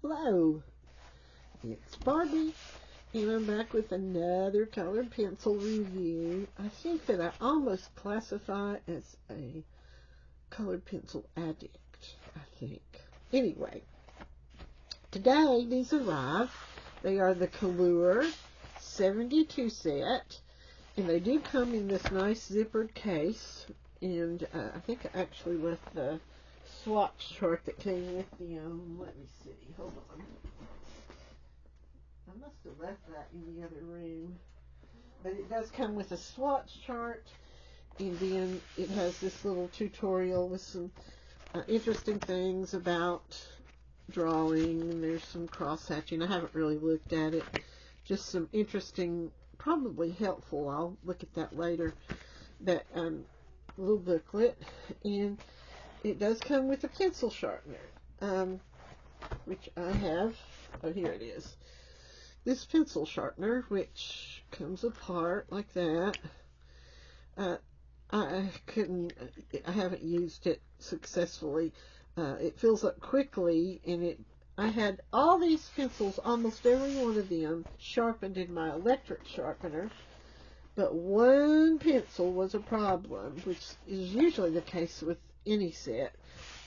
Hello, it's Barbie, and I'm back with another colored pencil review. I think that I almost classify as a colored pencil addict, I think. Anyway, today these arrived. They are the Kalour 72 set, and they do come in this nice zippered case, and I think I actually left the swatch chart that came with the, let me see, hold on. I must have left that in the other room. But it does come with a swatch chart, and then it has this little tutorial with some interesting things about drawing, and there's some cross-hatching. I haven't really looked at it. Just some interesting, probably helpful, I'll look at that later, that little booklet. And it does come with a pencil sharpener, which I have. Oh, here it is. This pencil sharpener, which comes apart like that. I haven't used it successfully. It fills up quickly, and I had all these pencils, almost every one of them, sharpened in my electric sharpener. But one pencil was a problem, which is usually the case with any set.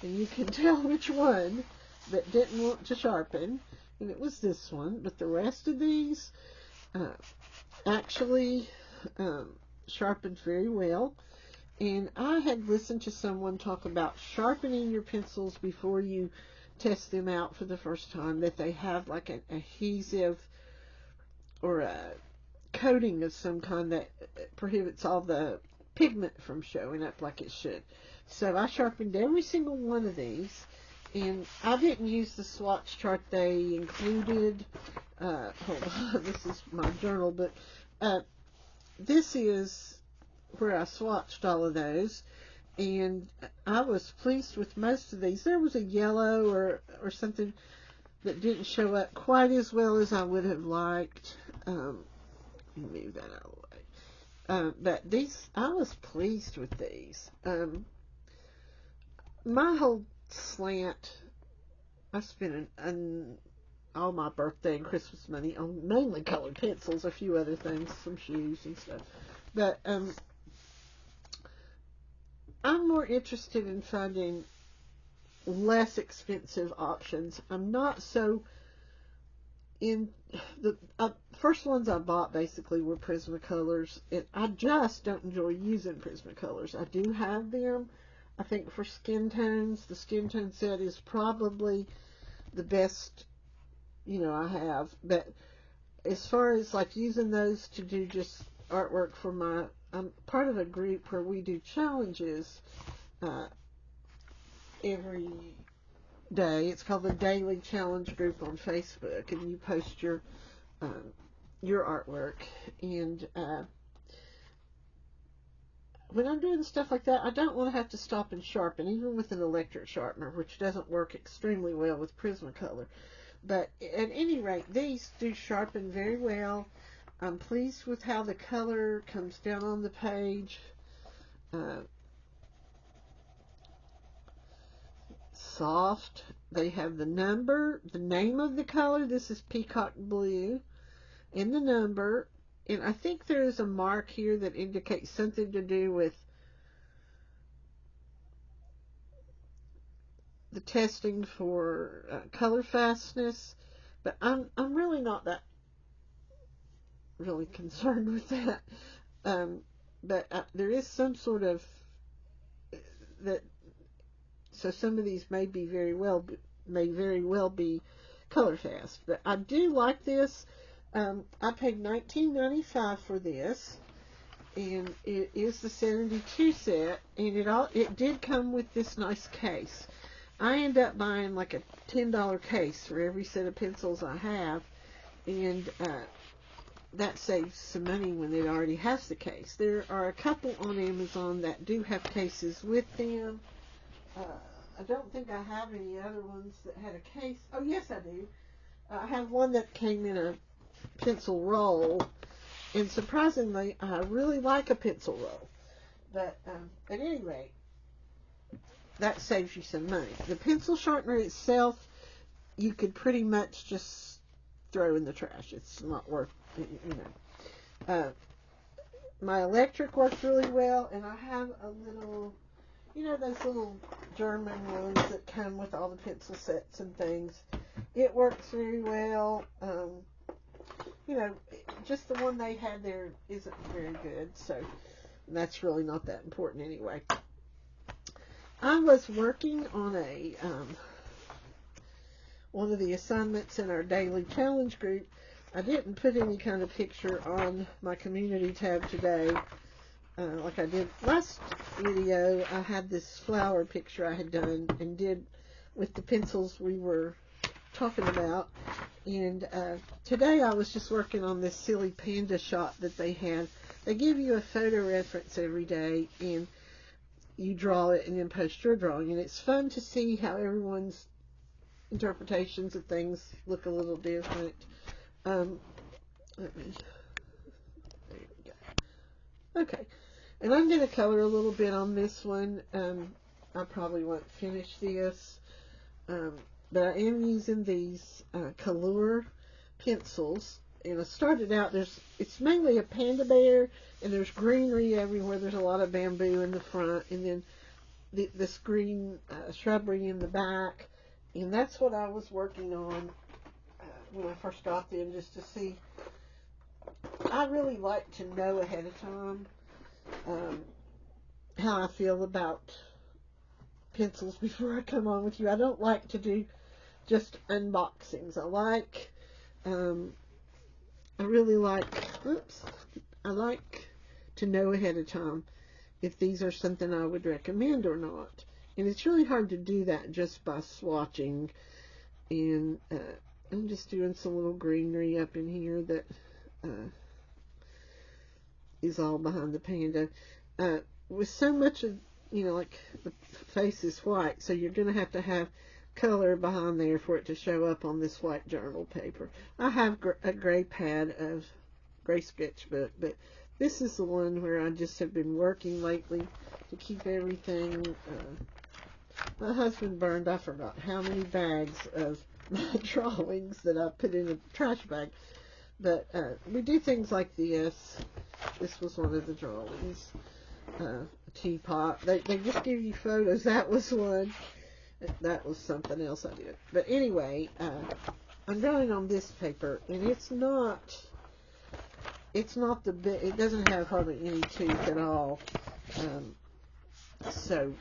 And you can tell which one that didn't want to sharpen. And it was this one. But the rest of these actually sharpened very well. And I had listened to someone talk about sharpening your pencils before you test them out for the first time, that they have like an adhesive or a coating of some kind that prohibits all the pigment from showing up like it should. So I sharpened every single one of these, and I didn't use the swatch chart they included. Hold on, this is my journal, but this is where I swatched all of those, and I was pleased with most of these. There was a yellow or something that didn't show up quite as well as I would have liked. Move that out of the way. But these, I was pleased with these. My whole slant, I spent all my birthday and Christmas money on mainly colored pencils, a few other things, some shoes and stuff. But I'm more interested in finding less expensive options. I'm not so in the first ones I bought basically were Prismacolors, and I just don't enjoy using Prismacolors. I do have them, I think, for skin tones. The skin tone set is probably the best, I have. But as far as like using those to do just artwork for I'm part of a group where we do challenges every day. It's called the Daily Challenge Group on Facebook, and you post your artwork. And when I'm doing stuff like that, I don't want to have to stop and sharpen, even with an electric sharpener, which doesn't work extremely well with Prismacolor. But at any rate, these do sharpen very well. I'm pleased with how the color comes down on the page. Soft. They have the name of the color. This is peacock blue, and the number. And I think there is a mark here that indicates something to do with the testing for color fastness. But I'm really not that really concerned with that. But there is some sort of that. So some of these may very well be color fast. But I do like this. I paid $19.95 for this, and it is the 72 set, and it did come with this nice case. I end up buying like a $10 case for every set of pencils I have, and that saves some money when it already has the case. There are a couple on Amazon that do have cases with them. I don't think I have any other ones that had a case. Oh, yes, I do. I have one that came in a pencil roll, and surprisingly, I really like a pencil roll. But at any rate, that saves you some money. The pencil sharpener itself you could pretty much just throw in the trash. It's not worth, my electric works really well, and I have a little, those little German ones that come with all the pencil sets and things. It works very well. Just the one they had there isn't very good, so that's really not that important anyway. I was working on one of the assignments in our daily challenge group. I didn't put any kind of picture on my community tab today, like I did last video. I had this flower picture I had done and did with the pencils we were talking about, and today I was just working on this silly panda shot that they had. They give you a photo reference every day, and you draw it and then post your drawing, and it's fun to see how everyone's interpretations of things look a little different. There we go. Okay, and I'm going to color a little bit on this one. I probably won't finish this, but I am using these Kalour pencils. And I started out, it's mainly a panda bear, and there's greenery everywhere. There's a lot of bamboo in the front, and then this green shrubbery in the back. And that's what I was working on when I first got them, just to see. I really like to know ahead of time how I feel about pencils before I come on with you. I don't like to do just unboxings. I like to know ahead of time if these are something I would recommend or not. And it's really hard to do that just by swatching. And I'm just doing some little greenery up in here that is all behind the panda. With so much of, like the face is white, so you're going to have color behind there for it to show up on this white journal paper. I have a gray pad of gray sketchbook, but this is the one where I just have been working lately to keep everything. My husband burned, I forgot how many bags of my drawings that I put in a trash bag. But we do things like this. This was one of the drawings. A teapot. They just give you photos. That was one. That was something else I did. But anyway, I'm drawing on this paper, and it's not the big. It doesn't have hardly any tooth at all. So,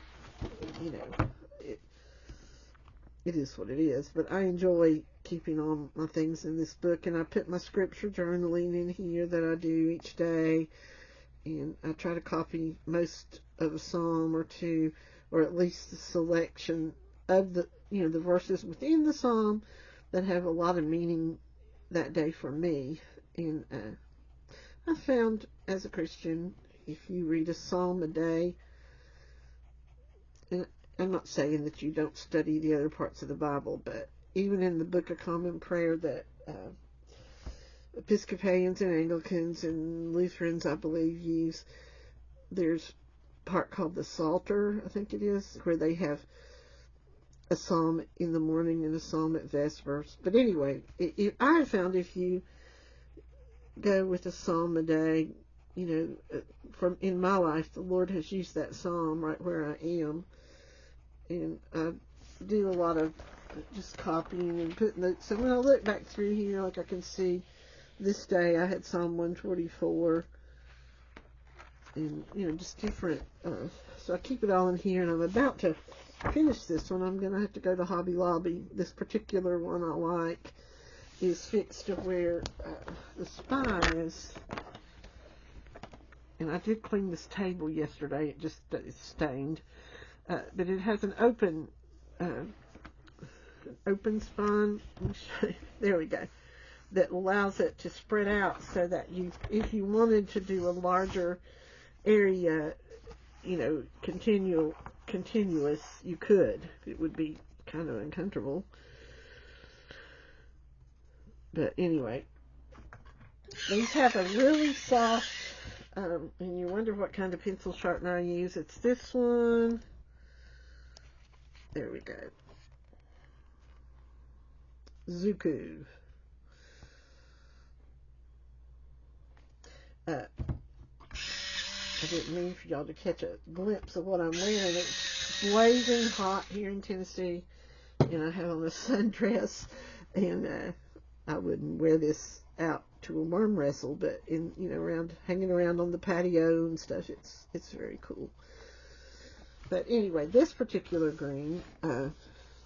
it is what it is. But I enjoy keeping all my things in this book, and I put my scripture journaling in here that I do each day, and I try to copy most of a psalm or two, or at least the selection of the verses within the psalm that have a lot of meaning that day for me. And I found, as a Christian, if you read a psalm a day, and I'm not saying that you don't study the other parts of the Bible, but even in the Book of Common Prayer that Episcopalians and Anglicans and Lutherans, I believe, use, there's a part called the Psalter, I think it is, where they have a psalm in the morning and a psalm at Vespers. But anyway, I have found if you go with a psalm a day, from in my life, the Lord has used that psalm right where I am. And I do a lot of just copying and putting notes. So when I look back through here, like I can see this day I had Psalm 144, and just different. So I keep it all in here, and I'm about to finish this one. I'm gonna have to go to Hobby Lobby. This particular one I like is fixed to where the spine is. And I did clean this table yesterday. It just is stained. But it has an open spine. There we go. That allows it to spread out so that if you wanted to do a larger area, continuous, you could. It would be kind of uncomfortable. But anyway, these have a really soft, and you wonder what kind of pencil sharpener I use. It's this one. There we go. Zuku. I didn't mean for y'all to catch a glimpse of what I'm wearing. It's blazing hot here in Tennessee, and I have on a sundress, and I wouldn't wear this out to a worm wrestle, but in around hanging around on the patio and stuff, it's very cool. But anyway, this particular green, I'm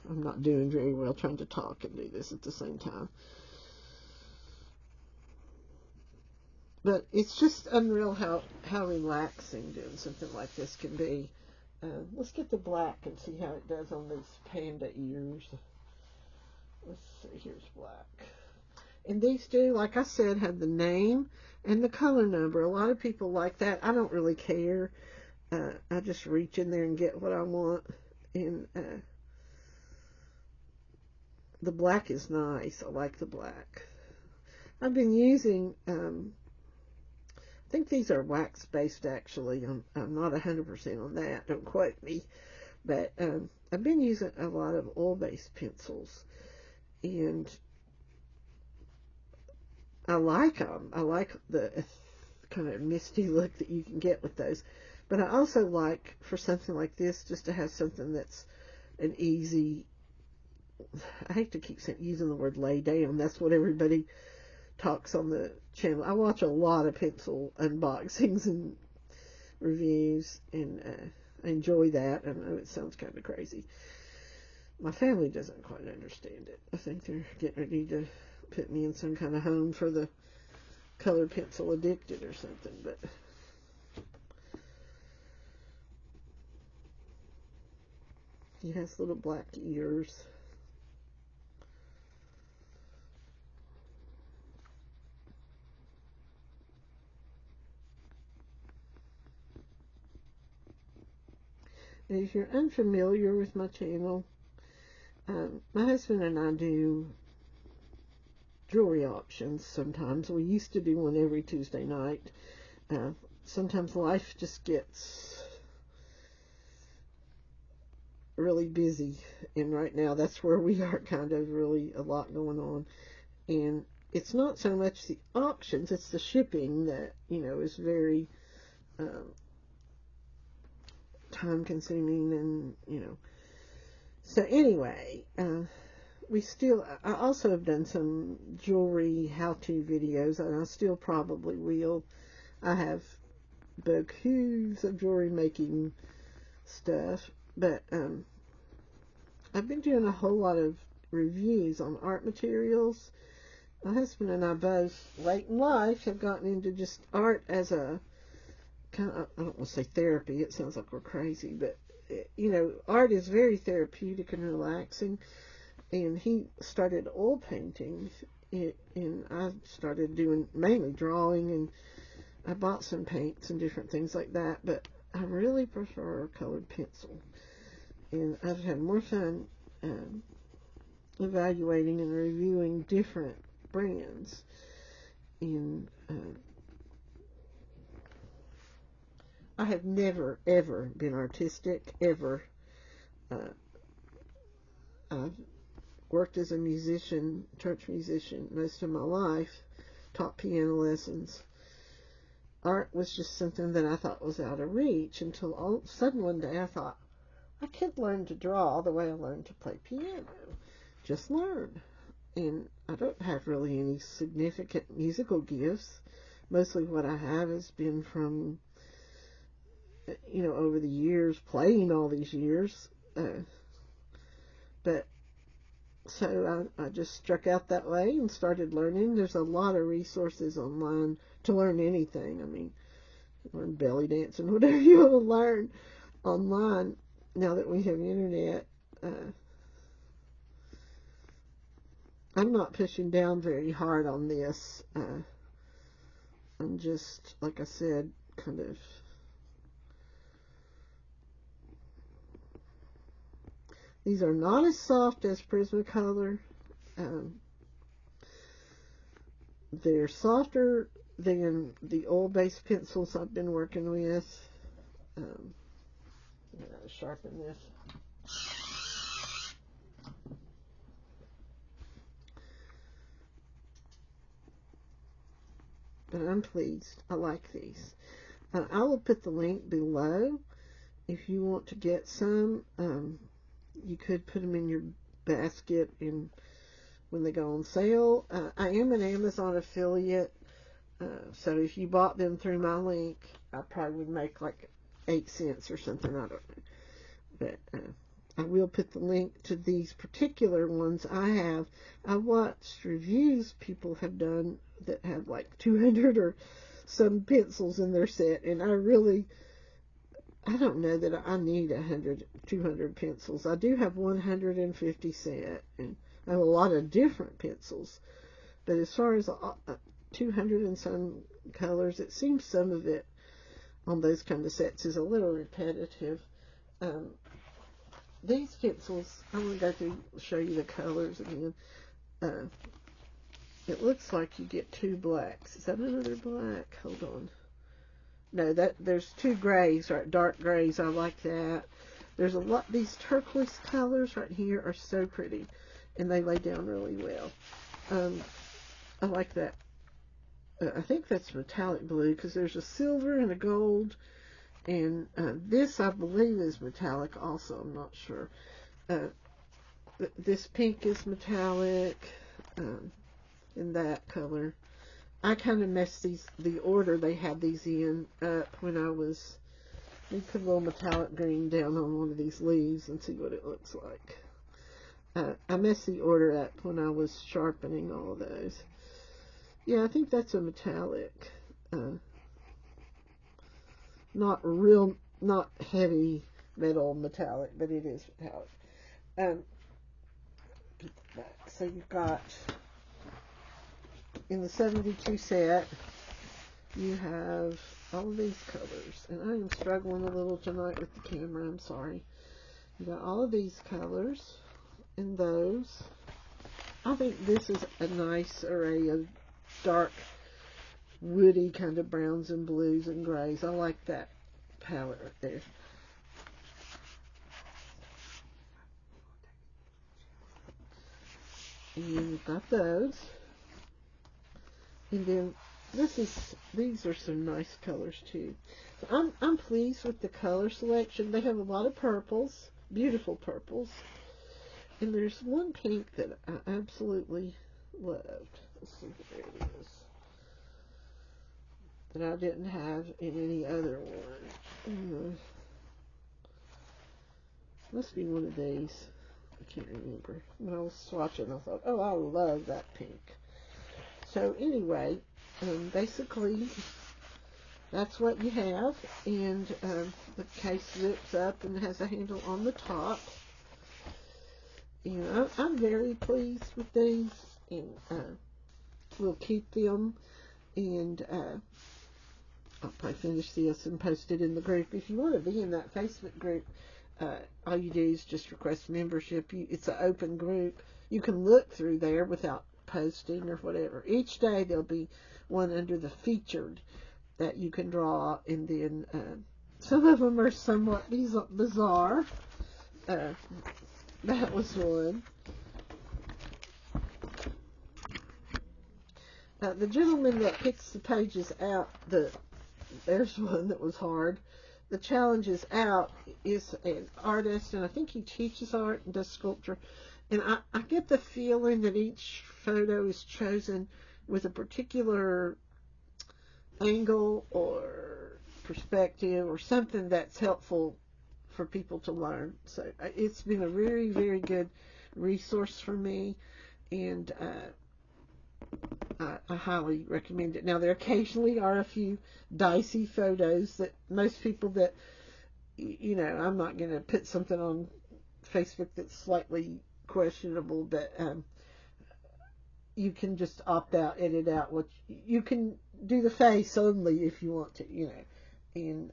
not doing very well trying to talk and do this at the same time. But it's just unreal how relaxing doing something like this can be. Let's get the black and see how it does on these panda ears. Let's see, here's black. And these do, like I said, have the name and the color number. A lot of people like that. I don't really care. I just reach in there and get what I want. And the black is nice. I like the black. I've been using, I think these are wax based actually. I'm not 100% on that. Don't quote me. But I've been using a lot of oil based pencils. And I like them. I like the kind of misty look that you can get with those. But I also like, for something like this, just to have something that's an easy, I hate to keep using the word lay down. That's what everybody talks on the channel. I watch a lot of pencil unboxings and reviews, and I enjoy that. I know it sounds kind of crazy. My family doesn't quite understand it. I think they're getting ready to put me in some kind of home for the colored pencil addicted or something, but he has little black ears. And if you're unfamiliar with my channel, my husband and I do jewelry auctions sometimes. We used to do one every Tuesday night. Sometimes life just gets really busy, and right now that's where we are, kind of really a lot going on. And it's not so much the auctions, it's the shipping that is very time consuming, and so anyway, I also have done some jewelry how-to videos, and I still probably will. I have bouquets of jewelry making stuff, but I've been doing a whole lot of reviews on art materials. My husband and I both, late in life, have gotten into just art as a kind of, I don't want to say therapy, it sounds like we're crazy, but art is very therapeutic and relaxing. And he started oil painting, and I started doing mainly drawing, and I bought some paints and different things like that, but I really prefer colored pencil. And I've had more fun evaluating and reviewing different brands. And I have never, ever been artistic, ever. I've worked as a musician, church musician, most of my life, taught piano lessons. Art was just something that I thought was out of reach, until all of a sudden one day I thought, I could learn to draw the way I learned to play piano. Just learn. And I don't have really any significant musical gifts. Mostly what I have has been from, over the years, playing all these years. But so I just struck out that way and started learning. There's a lot of resources online to learn anything. I mean, learn belly dancing, whatever you want to learn online now that we have internet. I'm not pushing down very hard on this. I'm just, like I said, kind of these are not as soft as Prismacolor. They're softer than the oil-based pencils I've been working with. I'm going to sharpen this. but I'm pleased. I like these. I will put the link below if you want to get some. You could put them in your basket and when they go on sale. I am an Amazon affiliate, so if you bought them through my link, I probably would make like 8 cents or something. I don't know. But I will put the link to these particular ones I watched reviews people have done that have like 200 or some pencils in their set, and I don't know that I need 100, 200 pencils. I do have 150 set, and I have a lot of different pencils. But as far as 200 and some colors, it seems some of it on those kind of sets is a little repetitive. These pencils, I'm going to go through show you the colors again. It looks like you get 2 blacks. Is that another black? Hold on. No, there's 2 grays, right? Dark grays. I like that. There's a lot. These turquoise colors right here are so pretty, and they lay down really well. I like that. I think that's metallic blue because there's a silver and a gold, and this I believe is metallic also. I'm not sure. This pink is metallic, in that color. I kind of messed the order they had these in up when I was, let me put a little metallic green down on one of these leaves and see what it looks like. I messed the order up when I was sharpening all of those. Yeah, I think that's a metallic. Not heavy metal metallic, but it is metallic. So you've got, in the 72 set, you have all of these colors, and I am struggling a little tonight with the camera, I'm sorry. You got all of these colors and those. I think this is a nice array of dark, woody kind of browns and blues and grays. I like that palette right there. And you've got those. And then these are some nice colors too. So I'm pleased with the color selection. They have a lot of purples, beautiful purples. And there's one pink that I absolutely loved. Let's see, there it is. That I didn't have in any other one. Must be one of these. I can't remember. When I was swatching, I thought, oh, I love that pink. So anyway, basically, that's what you have. And the case zips up and has a handle on the top. And I'm very pleased with these. And we'll keep them. And I'll probably finish this and post it in the group. If you want to be in that Facebook group, all you do is just request membership. It's an open group. You can look through there without posting or whatever. Each day there'll be one under the featured that you can draw, and then some of them are somewhat bizarre. That was one. The gentleman that picks the pages out, there's one that was hard. The Challenges Out is an artist, and I think he teaches art and does sculpture. And I get the feeling that each photo is chosen with a particular angle or perspective or something that's helpful for people to learn. So it's been a very, very good resource for me, and I highly recommend it. Now, there occasionally are a few dicey photos that most people that, I'm not going to put something on Facebook that's slightly questionable, but you can just opt out, edit out what you can do the face only if you want to, and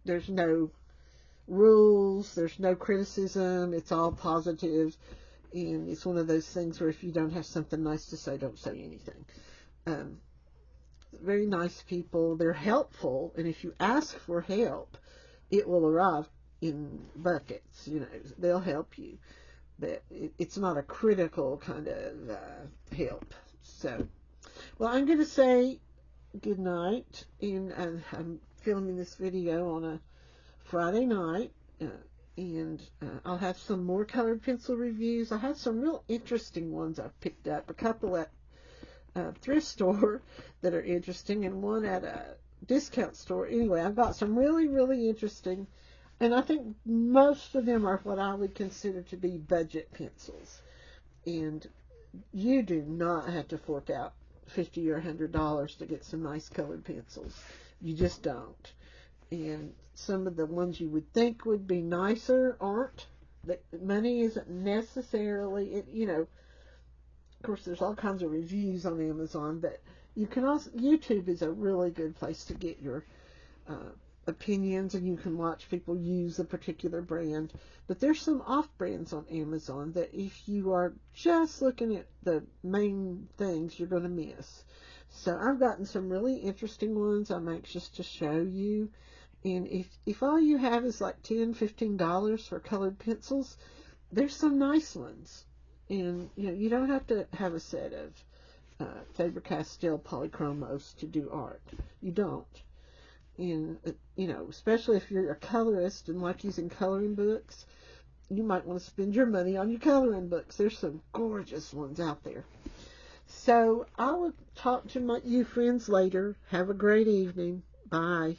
there's no rules, there's no criticism, it's all positive. And it's one of those things where if you don't have something nice to say, don't say anything. Very nice people. They're helpful. And if you ask for help, it will arrive in buckets. They'll help you. But it's not a critical kind of help. So, Well, I'm going to say good night, and I'm filming this video on a Friday night, and I'll have some more colored pencil reviews. I have some real interesting ones I've picked up, a couple at a thrift store that are interesting, and one at a discount store. Anyway, I've got some really, really interesting, and I think most of them are what I would consider to be budget pencils. And you do not have to fork out $50 or $100 to get some nice colored pencils. You just don't. And some of the ones you would think would be nicer aren't. That money isn't necessarily, of course, there's all kinds of reviews on Amazon, but you can also, YouTube is a really good place to get your opinions, and you can watch people use a particular brand. But there's some off brands on Amazon that if you are just looking at the main things, you're going to miss. So I've gotten some really interesting ones I'm anxious to show you. And if all you have is like $10, $15 for colored pencils, there's some nice ones. And you don't have to have a set of Faber-Castell polychromos to do art. You don't. And especially if you're a colorist and like using coloring books, you might want to spend your money on your coloring books. There's some gorgeous ones out there. So I will talk to you friends later. Have a great evening. Bye.